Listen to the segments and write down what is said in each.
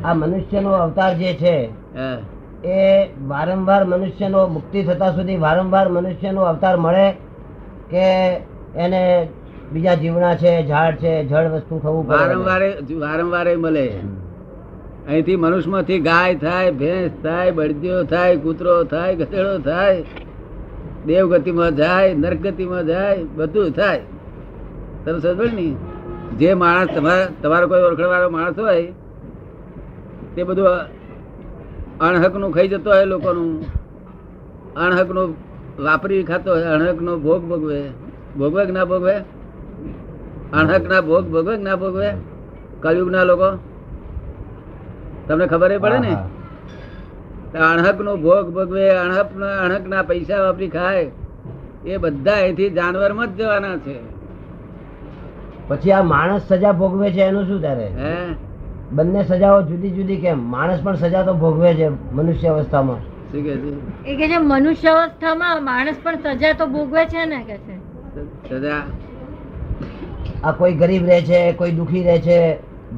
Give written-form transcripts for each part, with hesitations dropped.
આ મનુષ્યનો અવતાર જે છે એ વારંવાર મનુષ્યનો મુક્તિ થતા સુધી વારંવાર મનુષ્યનો અવતાર મળે કે એને બીજા જીવના છે, ઝાડ છે, જળ વસ્તુ થવું પડે? વારંવારે મળે. અહીંથી મનુષ્યમાંથી ગાય થાય, ભેંસ થાય, બળદિયો થાય, કૂતરો થાય, ગધેડો થાય, દેવગતિમાં જાય, નરગતિમાં જાય, બધું થાય. તમે સમજો ને, જે માણસ તમારો કોઈ ઓળખવાળો માણસ હોય તે બધું અણહક નું ખાઈ જતો હોય, લોકોનું અણહક નું વાપરી ખાતો હોય, અણહક નો ભોગ ભોગવે. ભોગવે કે ના ભોગવે? અણહક ના ભોગ ભોગવે કે ના ભોગવે? કલયુગ ના લોકો તમને ખબર પડે ને, અણહક નો ભોગ ભોગવે, અણહક ના પૈસા વાપરી ખાય, એ બધા અહીંથી જાનવરમાં જ જવાના છે. પછી આ માણસ સજા ભોગવે છે એનું શું ત્યારે? બંને સજાઓ જુદી જુદી કેમ? માણસ પણ સજા તો ભોગવે છે મનુષ્ય અવસ્થામાં. શું કે છે? એ કે છે મનુષ્ય અવસ્થામાં માણસ પણ સજા તો ભોગવે છે ને, કે છે સજા. આ કોઈ ગરીબ રહે છે, કોઈ દુખી રહે છે,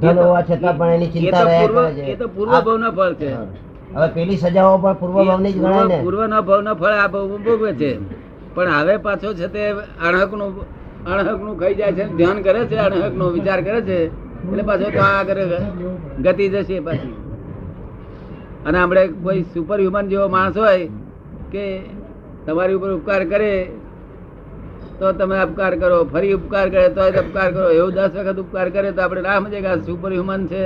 ધન હોવા છતાં પણ એની ચિંતા રહ્યા કરે છે. એ તો પૂર્વ ભાવ ના ફળ છે. હવે પેલી સજાઓ પણ પૂર્વ ભાવ ની જ ગણાય ને? પૂર્વ ના ભાવ ના ફળ આ ભાવ ભોગવે છે. પણ હવે પાછો છે તે અણહક નું ખાઈ જાય છે, ધ્યાન કરે છે, અણહક નો વિચાર કરે છે, એટલે પાછો તો આગળ ગતિ જશે પાછી. અને આપણે કોઈ સુપર હ્યુમન જેવો માણસ હોય કે તમારી ઉપર ઉપકાર કરે તો તમે અપકાર કરો, ફરી ઉપકાર કરે તો અપકાર કરો, એવું 10 વખત ઉપકાર કરે તો આપણે ના સમજે કે આ સુપર હ્યુમન છે,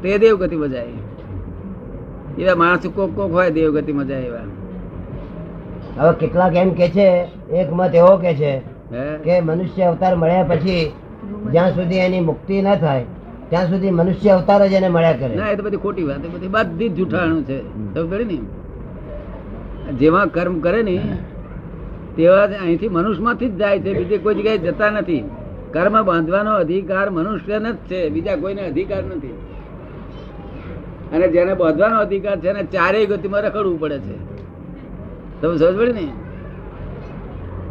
તે દેવગતિમાં જાય. એવા માણસ કોક હોય દેવગતિમાં જાય એવા. હવે કેટલાક એમ કે છે, એક મત એવો કે છે કે મનુષ્ય અવતાર મળ્યા પછી જ્યાં સુધી એની મુક્તિ ન થાય ત્યાં સુધી મનુષ્ય અવતાર જ એને મળ્યા કરે. ના, એ તો બધી ખોટી વાત, બધી જ જૂઠાણું છે. ખબર ને, જેવા કર્મ કરે ને તેવા અહીંથી મનુષ્યમાંથી જ જાય છે, બીજે કોઈ જગ્યાએ જતા નથી. કર્મ બાંધવાનો અધિકાર મનુષ્યને જ છે, બીજા કોઈને અધિકાર નથી. અને જેને બાંધવાનો અધિકાર છે એને ચારેય ગતિમાં રખડવું પડે છે. તમે સમજ પડે ને?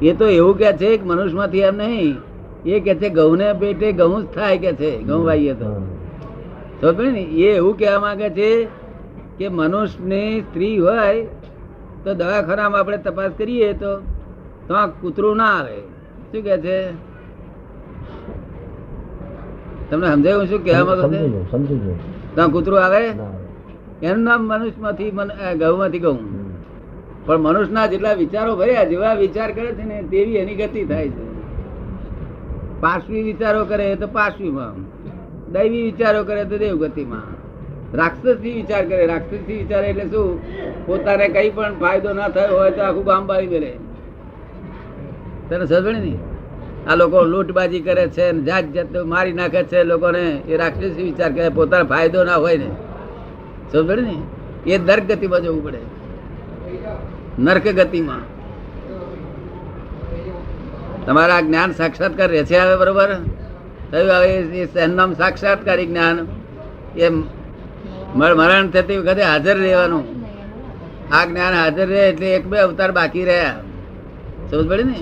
એ તો એવું કે છે કે મનુષ્યમાંથી એમ નહીં, એ કે છે ઘઉં ને પેટે ઘઉં જ થાય, કે છે ઘઉં વાઈએ તો. સમજ પડે ને? એ એવું કહેવા માંગે છે કે મનુષ્યની સ્ત્રી હોય તો દવાખાનામાં આપણે તપાસ કરીએ તો કૂતરું ના આવે. શું કે છે? તમને સમજાયું શું કહેવા માંગો છો? ત્યાં કૂતરું આવે? એનું નામ મનુષ્યમાંથી ઘઉંમાંથી ઘઉં. પણ મનુષ્યના જેટલા વિચારો ભર્યા, જેવા વિચાર કરે છે ને તેવી એની ગતિ થાય છે. પાર્શ્વી વિચારો કરે તો પાર્શ્વીમાં, દૈવી વિચારો કરે તો દેવગતિમાં, રાક્ષસી વિચાર કરે. રાક્ષસી વિચાર એટલે શું? પોતાને કઈ પણ ફાયદો ના થયો હોય તો આખું ગામ બાળી દે. તને સમજણ ને? આ લોકો લૂંટબાજી કરે છે, જાત જાત મારી નાખે છે લોકોને, એ રાક્ષસી વિચાર કરે. પોતાનો ફાયદો ના હોય ને, સમજણ ને? એ નર્ક ગતિમાં જવું પડે, નર્ક ગતિમાં. તમારા જ્ઞાન સાક્ષાત્કાર રહે છે હવે, બરોબર થયું? હવે એનું નામ સાક્ષાત્કારી જ્ઞાન. એ મરણ થતી વખતે હાજર રહેવાનું. આ જ્ઞાન હાજર રહે એટલે 1-2 અવતાર બાકી રહ્યા. સમજ પડે ને?